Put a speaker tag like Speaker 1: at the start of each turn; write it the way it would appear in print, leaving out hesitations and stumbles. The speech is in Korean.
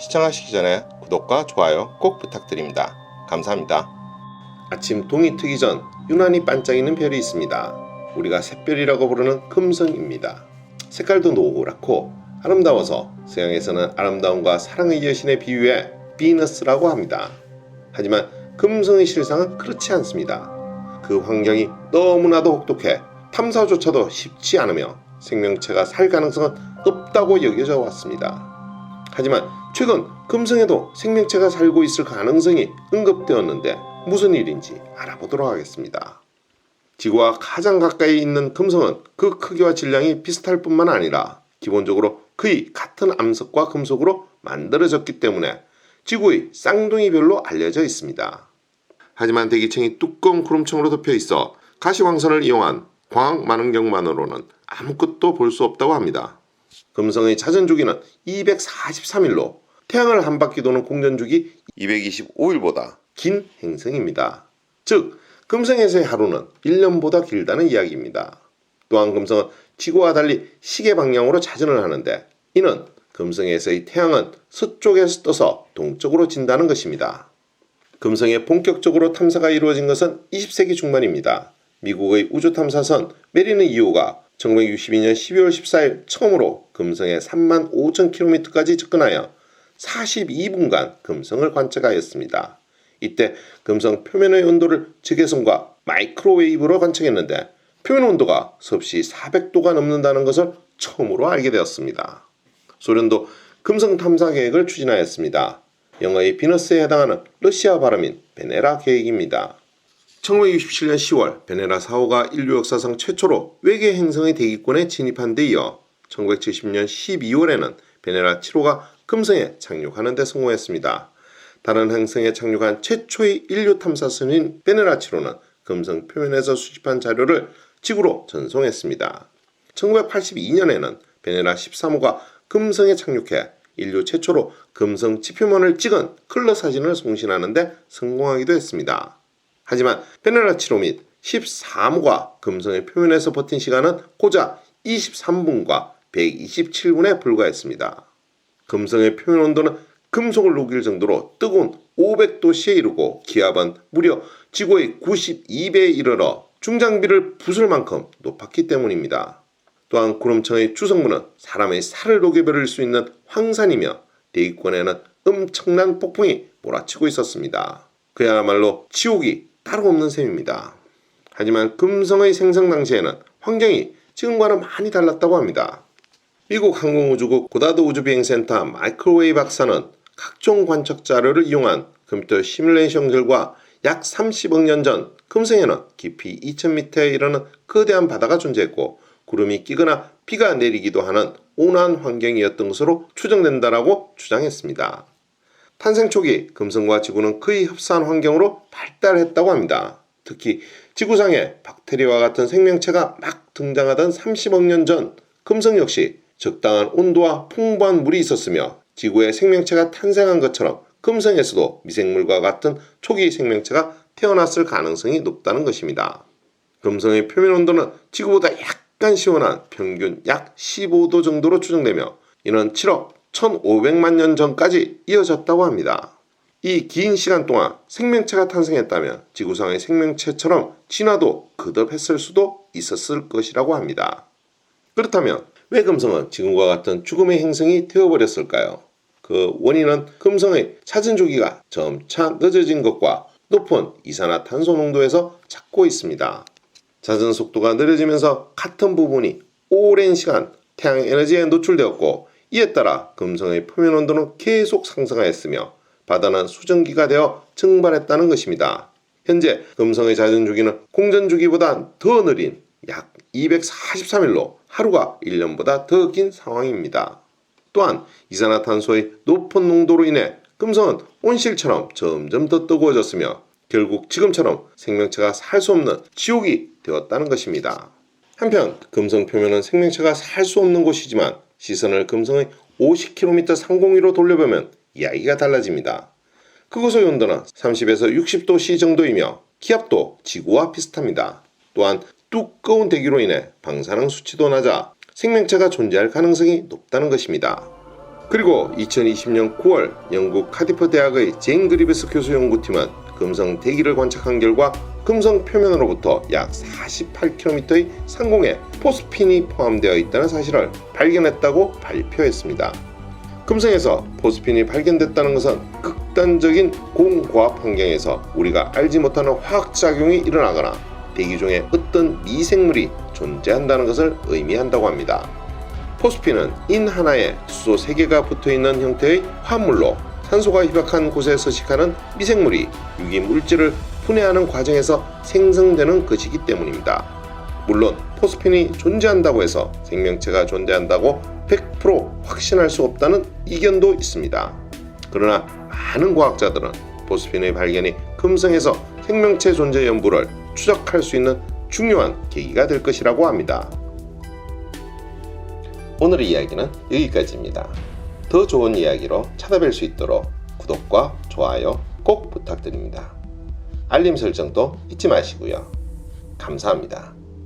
Speaker 1: 시청하시기 전에 구독과 좋아요 꼭 부탁드립니다. 감사합니다. 아침 동이 트기 전 유난히 반짝이는 별이 있습니다. 우리가 샛별이라고 부르는 금성입니다. 색깔도 노랗고 아름다워서 서양에서는 아름다움과 사랑의 여신에 비유해 비너스라고 합니다. 하지만 금성의 실상은 그렇지 않습니다. 그 환경이 너무나도 혹독해 탐사조차도 쉽지 않으며 생명체가 살 가능성은 없다고 여겨져 왔습니다. 하지만 최근 금성에도 생명체가 살고 있을 가능성이 언급되었는데 무슨 일인지 알아보도록 하겠습니다. 지구와 가장 가까이 있는 금성은 그 크기와 질량이 비슷할 뿐만 아니라 기본적으로 거의 같은 암석과 금속으로 만들어졌기 때문에 지구의 쌍둥이별로 알려져 있습니다. 하지만 대기층이 두꺼운 구름층으로 덮여 있어 가시광선을 이용한 광학 만원경만으로는 아무것도 볼 수 없다고 합니다. 금성의 자전주기는 243일로 태양을 한 바퀴 도는 공전주기 225일보다 긴 행성입니다. 즉 금성에서의 하루는 1년보다 길다는 이야기입니다. 또한 금성은 지구와 달리 시계 방향으로 자전을 하는데 이는 금성에서의 태양은 서쪽에서 떠서 동쪽으로 진다는 것입니다. 금성에 본격적으로 탐사가 이루어진 것은 20세기 중반입니다. 미국의 우주탐사선 메리너 2호가 1962년 12월 14일 처음으로 금성에 35,000km까지 접근하여 42분간 금성을 관측하였습니다. 이때 금성 표면의 온도를 적외선과 마이크로웨이브로 관측했는데 표면 온도가 섭씨 400도가 넘는다는 것을 처음으로 알게 되었습니다. 소련도 금성 탐사 계획을 추진하였습니다. 영어의 비너스에 해당하는 러시아 발음인 베네라 계획입니다. 1967년 10월 베네라 4호가 인류 역사상 최초로 외계 행성의 대기권에 진입한 데 이어 1970년 12월에는 베네라 7호가 금성에 착륙하는 데 성공했습니다. 다른 행성에 착륙한 최초의 인류 탐사선인 베네라 7호는 금성 표면에서 수집한 자료를 지구로 전송했습니다. 1982년에는 베네라 13호가 금성에 착륙해 인류 최초로 금성 지표면을 찍은 컬러 사진을 송신하는 데 성공하기도 했습니다. 하지만 베네라 7호 및 13호가 금성의 표면에서 버틴 시간은 고작 23분과 127분에 불과했습니다. 금성의 표면 온도는 금속을 녹일 정도로 뜨거운 500도씨에 이르고 기압은 무려 지구의 92배에 이르러 중장비를 부술 만큼 높았기 때문입니다. 또한 구름층의 주성분은 사람의 살을 녹여버릴 수 있는 황산이며 대기권에는 엄청난 폭풍이 몰아치고 있었습니다. 그야말로 지옥이 따로 없는 셈입니다. 하지만 금성의 생성 당시에는 환경이 지금과는 많이 달랐다고 합니다. 미국 항공우주국 고다드 우주비행센터 마이크로웨이 박사는 각종 관측 자료를 이용한 컴퓨터 시뮬레이션 결과 약 30억 년 전 금성에는 깊이 2000m에 이르는 거대한 바다가 존재했고 구름이 끼거나 비가 내리기도 하는 온화한 환경이었던 것으로 추정된다라고 주장했습니다. 탄생 초기 금성과 지구는 거의 흡사한 환경으로 발달했다고 합니다. 특히 지구상에 박테리아와 같은 생명체가 막 등장하던 30억 년 전 금성 역시 적당한 온도와 풍부한 물이 있었으며 지구에 생명체가 탄생한 것처럼 금성에서도 미생물과 같은 초기 생명체가 태어났을 가능성이 높다는 것입니다. 금성의 표면 온도는 지구보다 약간 시원한 평균 약 15도 정도로 추정되며 이는 7억 1500만 년 전까지 이어졌다고 합니다. 이 긴 시간 동안 생명체가 탄생했다면 지구상의 생명체처럼 진화도 거듭했을 수도 있었을 것이라고 합니다. 그렇다면 왜 금성은 지금과 같은 죽음의 행성이 되어버렸을까요? 그 원인은 금성의 자전주기가 점차 늦어진 것과 높은 이산화탄소 농도에서 찾고 있습니다. 자전 속도가 느려지면서 같은 부분이 오랜 시간 태양 에너지에 노출되었고 이에 따라 금성의 표면 온도는 계속 상승하였으며 바다는 수증기가 되어 증발했다는 것입니다. 현재 금성의 자전주기는 공전주기보다 더 느린 약 243일로 하루가 1년보다 더 긴 상황입니다. 또한 이산화탄소의 높은 농도로 인해 금성은 온실처럼 점점 더 뜨거워졌으며 결국 지금처럼 생명체가 살 수 없는 지옥이 되었다는 것입니다. 한편 금성 표면은 생명체가 살 수 없는 곳이지만 시선을 금성의 50km 상공위로 돌려보면 이야기가 달라집니다. 그곳의 온도는 30에서 60도씨 정도이며 기압도 지구와 비슷합니다. 또한 두꺼운 대기로 인해 방사능 수치도 낮아 생명체가 존재할 가능성이 높다는 것입니다. 그리고 2020년 9월 영국 카디프 대학의 제인 그리베스 교수 연구팀은 금성 대기를 관측한 결과 금성 표면으로부터 약 48km의 상공에 포스핀이 포함되어 있다는 사실을 발견했다고 발표했습니다. 금성에서 포스핀이 발견됐다는 것은 극단적인 공고압 환경에서 우리가 알지 못하는 화학작용이 일어나거나 대기 중에 어떤 미생물이 존재한다는 것을 의미한다고 합니다. 포스핀은 인 하나에 수소 3개가 붙어있는 형태의 화합물로 산소가 희박한 곳에 서식하는 미생물이 유기물질을 분해하는 과정에서 생성되는 것이기 때문입니다. 물론 포스핀이 존재한다고 해서 생명체가 존재한다고 100% 확신할 수 없다는 이견도 있습니다. 그러나 많은 과학자들은 포스핀의 발견이 금성에서 생명체 존재 여부를 추적할 수 있는 중요한 계기가 될 것이라고 합니다. 오늘의 이야기는 여기까지입니다. 더 좋은 이야기로 찾아뵐 수 있도록 구독과 좋아요 꼭 부탁드립니다. 알림 설정도 잊지 마시고요. 감사합니다.